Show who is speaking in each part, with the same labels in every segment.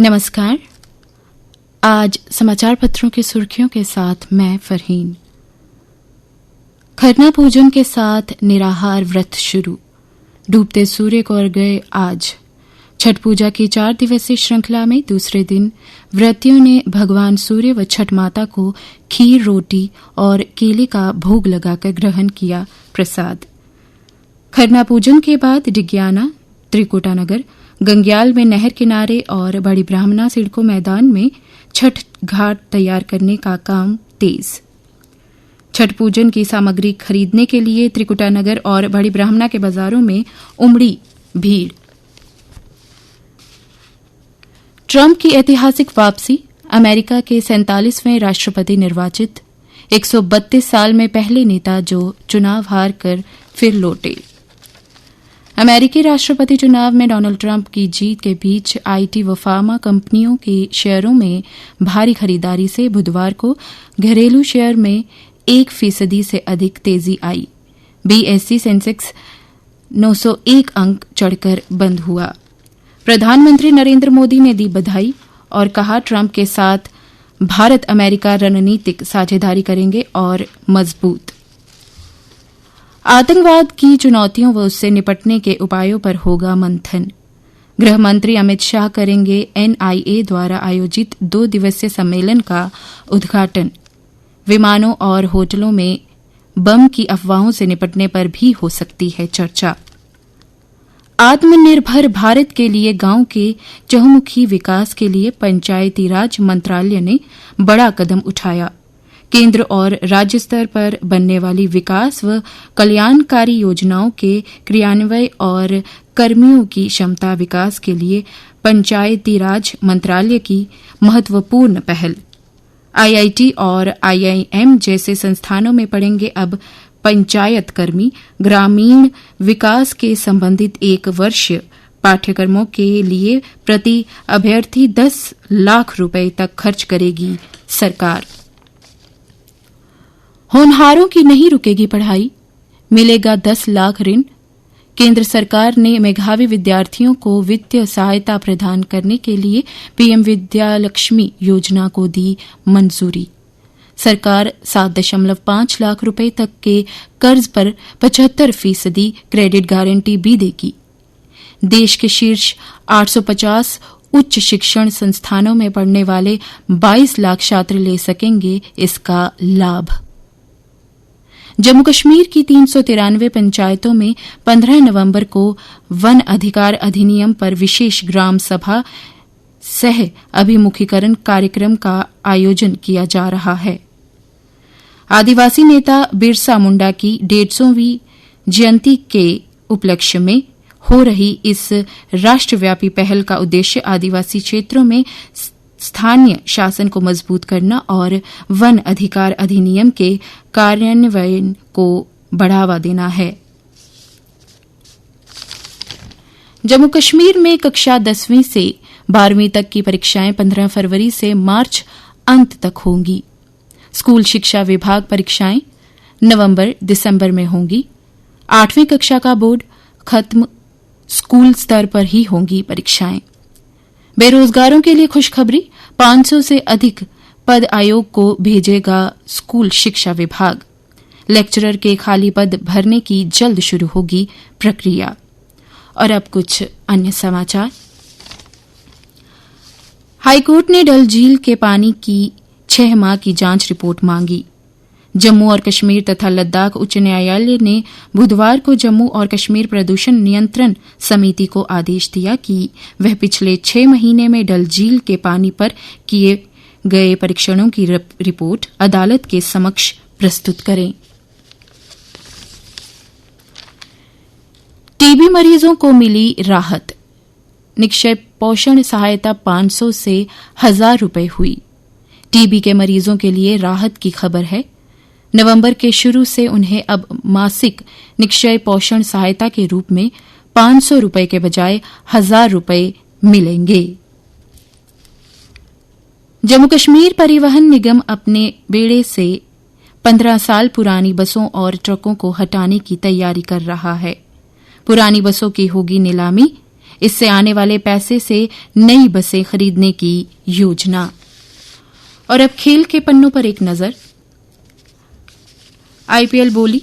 Speaker 1: नमस्कार। आज समाचार पत्रों की सुर्खियों के साथ मैं फरहीन। खरना पूजन के साथ निराहार व्रत शुरू। डूबते सूर्य को अर्घ्य आज। छठ पूजा की 4 दिवसीय श्रृंखला में दूसरे दिन व्रतियों ने भगवान सूर्य व छठ माता को खीर, रोटी और केले का भोग लगाकर ग्रहण किया प्रसाद। खरना पूजन के बाद डिग्याना, त्रिकुटानगर, गंग्याल में नहर किनारे और बड़ी ब्राह्मणा सिडको मैदान में छठ घाट तैयार करने का काम तेज। छठ पूजन की सामग्री खरीदने के लिए त्रिकुटानगर और बड़ी ब्राह्मणा के बाजारों में उमड़ी भीड़। ट्रंप की ऐतिहासिक वापसी। अमेरिका के 47वें राष्ट्रपति निर्वाचित, 132 साल में पहले नेता जो चुनाव हार कर फिर लौटे। अमेरिकी राष्ट्रपति चुनाव में डोनाल्ड ट्रंप की जीत के बीच आईटी व फार्मा कंपनियों के शेयरों में भारी खरीदारी से बुधवार को घरेलू शेयर में 1% से अधिक तेजी आई। बीएसई सेंसेक्स 901 अंक चढ़कर बंद हुआ। प्रधानमंत्री नरेंद्र मोदी ने दी बधाई और कहा, ट्रंप के साथ भारत अमेरिका रणनीतिक साझेदारी करेंगे और मजबूत। आतंकवाद की चुनौतियों व उससे निपटने के उपायों पर होगा मंथन। गृह मंत्री अमित शाह करेंगे एनआईए द्वारा आयोजित 2 दिवसीय सम्मेलन का उद्घाटन। विमानों और होटलों में बम की अफवाहों से निपटने पर भी हो सकती है चर्चा। आत्मनिर्भर भारत के लिए गांव के चहुमुखी विकास के लिए पंचायती राज मंत्रालय ने बड़ा कदम उठाया। केंद्र और राज्य स्तर पर बनने वाली विकास व कल्याणकारी योजनाओं के क्रियान्वयन और कर्मियों की क्षमता विकास के लिए पंचायती राज मंत्रालय की महत्वपूर्ण पहल। आईआईटी और आईआईएम जैसे संस्थानों में पढ़ेंगे अब पंचायत कर्मी। ग्रामीण विकास के संबंधित 1 वर्षीय पाठ्यक्रमों के लिए प्रति अभ्यर्थी 10 लाख रुपए तक खर्च करेगी सरकार। होनहारों की नहीं रुकेगी पढ़ाई, मिलेगा 10 लाख ऋण। केंद्र सरकार ने मेधावी विद्यार्थियों को वित्तीय सहायता प्रदान करने के लिए पीएम विद्यालक्ष्मी योजना को दी मंजूरी। सरकार 7.5 लाख रुपए तक के कर्ज पर 75% क्रेडिट गारंटी भी देगी। देश के शीर्ष 850 उच्च शिक्षण संस्थानों में पढ़ने वाले 22 लाख छात्र ले सकेंगे इसका लाभ। जम्मू कश्मीर की 393 पंचायतों में 15 नवंबर को वन अधिकार अधिनियम पर विशेष ग्राम सभा सह अभिमुखीकरण कार्यक्रम का आयोजन किया जा रहा है। आदिवासी नेता बिरसा मुंडा की 150वीं जयंती के उपलक्ष्य में हो रही इस राष्ट्रव्यापी पहल का उद्देश्य आदिवासी क्षेत्रों में स्थानीय शासन को मजबूत करना और वन अधिकार अधिनियम के कार्यान्वयन को बढ़ावा देना है। जम्मू कश्मीर में कक्षा 10वीं से 12वीं तक की परीक्षाएं 15 फरवरी से मार्च अंत तक होंगी। स्कूल शिक्षा विभाग परीक्षाएं नवंबर-दिसंबर में होंगी। 8वीं कक्षा का बोर्ड खत्म, स्कूल स्तर पर ही होंगी परीक्षाएं। बेरोजगारों के लिए खुशखबरी, 500 से अधिक पद आयोग को भेजेगा स्कूल शिक्षा विभाग। लेक्चरर के खाली पद भरने की जल्द शुरू होगी प्रक्रिया। और अब कुछ अन्य समाचार। हाईकोर्ट ने डल झील के पानी की 6 माह की जांच रिपोर्ट मांगी। जम्मू और कश्मीर तथा लद्दाख उच्च न्यायालय ने बुधवार को जम्मू और कश्मीर प्रदूषण नियंत्रण समिति को आदेश दिया कि वह पिछले 6 महीने में डल झील के पानी पर किए गए परीक्षणों की रिपोर्ट अदालत के समक्ष प्रस्तुत करें। टीबी मरीजों को मिली राहत। निक्षय पोषण सहायता 500 से 1000 रुपए हुई। टीबी के मरीजों के लिए राहत की खबर है। नवंबर के शुरू से उन्हें अब मासिक निक्षय पोषण सहायता के रूप में 500 रुपए के बजाय 1000 रुपए मिलेंगे। जम्मू कश्मीर परिवहन निगम अपने बेड़े से 15 साल पुरानी बसों और ट्रकों को हटाने की तैयारी कर रहा है। पुरानी बसों की होगी नीलामी। इससे आने वाले पैसे से नई बसें खरीदने की योजना। और अब खेल के पन्नों पर एक नजर। आईपीएल बोली,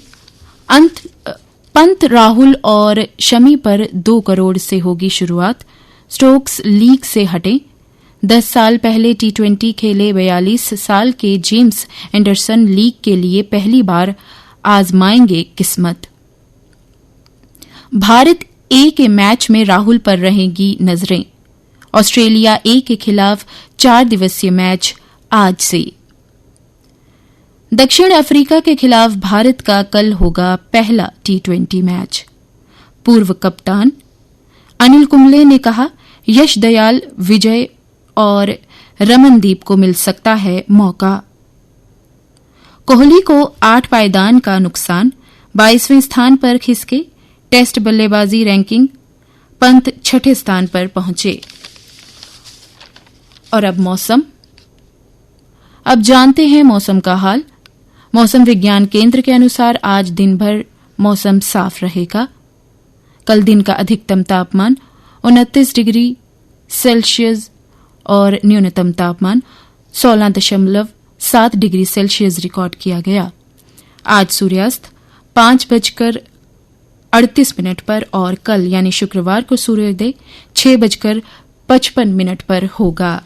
Speaker 1: पंत, राहुल और शमी पर 2 करोड़ से होगी शुरुआत। स्टोक्स लीग से हटे। 10 साल पहले टी20 खेले 42 साल के जेम्स एंडरसन लीग के लिए पहली बार आजमाएंगे किस्मत। भारत ए के मैच में राहुल पर रहेंगी नजरें। ऑस्ट्रेलिया ए के खिलाफ 4 दिवसीय मैच आज से। दक्षिण अफ्रीका के खिलाफ भारत का कल होगा पहला टी20 मैच। पूर्व कप्तान अनिल कुंबले ने कहा, यश दयाल, विजय और रमनदीप को मिल सकता है मौका। कोहली को 8 पायदान का नुकसान, 22वें स्थान पर खिसके। टेस्ट बल्लेबाजी रैंकिंग, पंत 6ठे स्थान पर पहुंचे। और अब मौसम। अब जानते हैं मौसम का हाल। मौसम विज्ञान केंद्र के अनुसार आज दिन भर मौसम साफ रहेगा। कल दिन का अधिकतम तापमान 29 डिग्री सेल्सियस और न्यूनतम तापमान 16.7 डिग्री सेल्सियस रिकॉर्ड किया गया। आज सूर्यास्त 5:38 पर और कल यानी शुक्रवार को सूर्योदय 6:55 पर होगा।